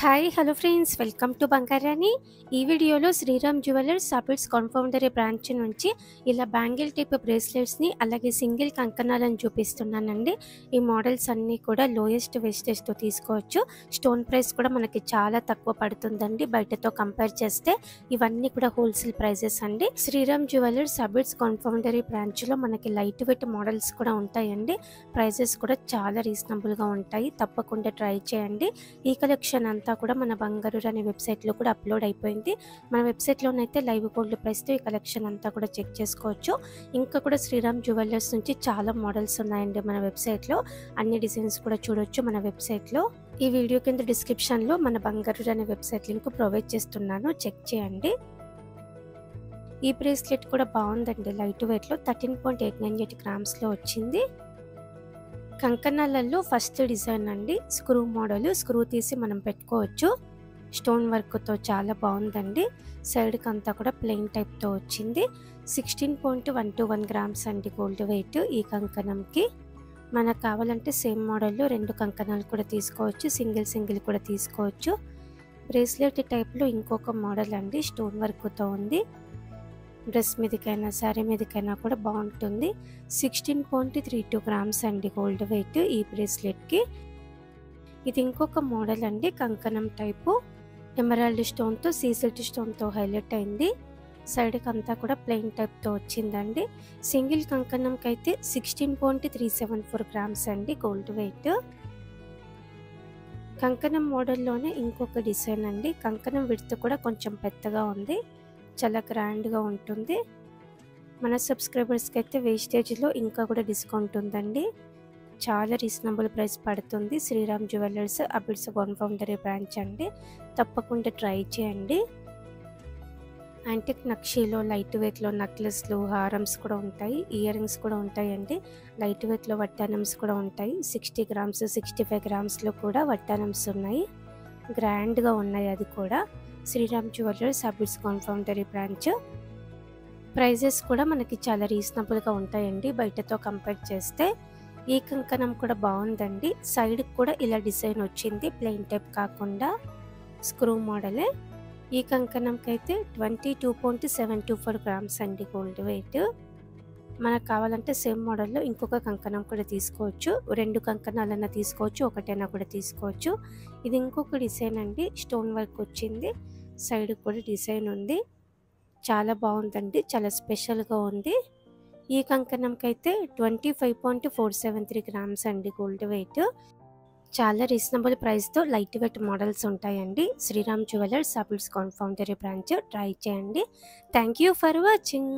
Hi hello friends, welcome to Bangarani. ఈ వీడియోలో Sriram jewellers Abids Gunfoundry branch నుంచి ఇలా బ్యాంగిల్ టైప్ బ్రేస్లెట్స్ని అలాగే సింగిల్ కంకణాలను చూపిస్తున్నానండి. ఈ మోడల్స్ అన్నీ కూడా లోయెస్ట్ వేస్టేజ్తో తీసుకోవచ్చు. స్టోన్ ప్రైస్ కూడా మనకి చాలా తక్కువ పడుతుందండి బయటతో కంపేర్ చేస్తే. ఇవన్నీ కూడా హోల్సేల్ ప్రైజెస్ అండి. శ్రీరామ్ జ్యువెలర్స్ అబిడ్స్ కాన్ఫౌండరీ బ్రాంచ్లో మనకి లైట్ వెయిట్ మోడల్స్ కూడా ఉంటాయండి. ప్రైజెస్ కూడా చాలా రీజనబుల్గా ఉంటాయి, తప్పకుండా ట్రై చేయండి. ఈ కలెక్షన్ అంతా కూడా మన బంగారాణి వెబ్సైట్లో కూడా అప్లోడ్ అయిపోయింది. మన వెబ్సైట్లోనైతే లైవ్ గోల్డ్ ప్రైస్తో ఈ కలెక్షన్ అంతా కూడా చెక్ చేసుకోవచ్చు. ఇంకా కూడా శ్రీరామ్ జ్యువెలర్స్ నుంచి చాలా మోడల్స్ ఉన్నాయండి మన వెబ్సైట్లో. అన్ని డిజైన్స్ కూడా చూడొచ్చు మన వెబ్సైట్లో. ఈ వీడియో కింద డిస్క్రిప్షన్లో మన బంగారాణి వెబ్సైట్ లింక్ ప్రొవైడ్ చేస్తున్నాను, చెక్ చేయండి. ఈ బ్రేస్లెట్ కూడా బాగుందండి, లైట్ వెయిట్లో 13.898 గ్రామ్స్లో వచ్చింది. కంకణాలలో ఫస్ట్ డిజైన్ అండి, స్క్రూ మోడల్. స్క్రూ తీసి మనం పెట్టుకోవచ్చు. స్టోన్ వర్క్తో చాలా బాగుందండి. సైడ్కి అంతా కూడా ప్లెయిన్ టైప్తో వచ్చింది. 16.121 గ్రామ్స్ అండి గోల్డ్ వెయిట్ ఈ కంకణంకి. మనకు కావాలంటే సేమ్ మోడల్లో 2 కంకణాలు కూడా తీసుకోవచ్చు, సింగిల్ కూడా తీసుకోవచ్చు. బ్రేస్లెట్ టైప్లో ఇంకొక మోడల్ అండి, స్టోన్ వర్క్తో ఉంది. డ్రెస్ మీదకైనా శారీ మీదకైనా కూడా బాగుంటుంది. 16.32 గ్రామ్స్ అండి గోల్డ్ వెయిట్ ఈ బ్రేస్లెట్కి. ఇది ఇంకొక మోడల్ అండి, కంకణం టైపు. ఎమరాల్డ్ స్టోన్తో సీసెల్ట్ స్టోన్తో హైలైట్ అయింది. సైడ్కి అంతా కూడా ప్లెయిన్ టైప్తో వచ్చిందండి. సింగిల్ కంకణంకి అయితే 16.374 గ్రామ్స్ అండి గోల్డ్ వెయిట్. కంకణం మోడల్లోనే ఇంకొక డిజైన్ అండి. కంకణం విడ్త్ కూడా కొంచెం పెద్దగా ఉంది, చాలా గ్రాండ్గా ఉంటుంది. మన సబ్స్క్రైబర్స్కి అయితే వేస్టేజ్లో ఇంకా కూడా డిస్కౌంట్ ఉందండి. చాలా రీజనబుల్ ప్రైస్ పడుతుంది. శ్రీరామ్ జ్యువెలర్స్ అబిడ్స్ కాన్ఫౌండరీ బ్రాంచ్ అండి, తప్పకుండా ట్రై చేయండి. యాంటిక్ నక్షీలో లైట్ వెయిట్లో నెక్లెస్లు, హారమ్స్ కూడా ఉంటాయి, ఇయర్ రింగ్స్ కూడా ఉంటాయండి. లైట్ వెయిట్లో వడ్డానమ్స్ కూడా ఉంటాయి. 60 గ్రామ్స్ 65 గ్రామ్స్లో కూడా వడ్డానమ్స్ ఉన్నాయి, గ్రాండ్గా ఉన్నాయి. అది కూడా Sriram jewellers Abids Gunfoundry branch. Prices కూడా మనకి చాలా రీజనబుల్గా ఉంటాయండి బయటతో కంపేర్ చేస్తే. ఈ కంకణం కూడా బాగుందండి. సైడ్కి కూడా ఇలా డిజైన్ వచ్చింది, ప్లెయిన్ టైప్ కాకుండా స్క్రూ మోడలే. ఈ కంకణంకి అయితే 22.724 గ్రామ్స్ అండి గోల్డ్ వెయిట్. మనకు కావాలంటే సేమ్ మోడల్లో ఇంకొక కంకణం కూడా తీసుకోవచ్చు, 2 కంకణాలన్నా తీసుకోవచ్చు, ఒకటైనా కూడా తీసుకోవచ్చు. ఇది ఇంకొక డిజైన్ అండి, స్టోన్ వర్క్ వచ్చింది. సైడ్ కూడా డిజైన్ ఉంది, చాలా బాగుందండి, చాలా స్పెషల్గా ఉంది. ఈ కంకణంకి అయితే 25.473 గ్రామ్స్ అండి గోల్డ్ వెయిట్. చాలా రీజనబుల్ ప్రైస్తో లైట్ వెయిట్ మోడల్స్ ఉంటాయండి. Sriram jewellers Abids Gunfoundry branch, try చేయండి. Thank you for watching.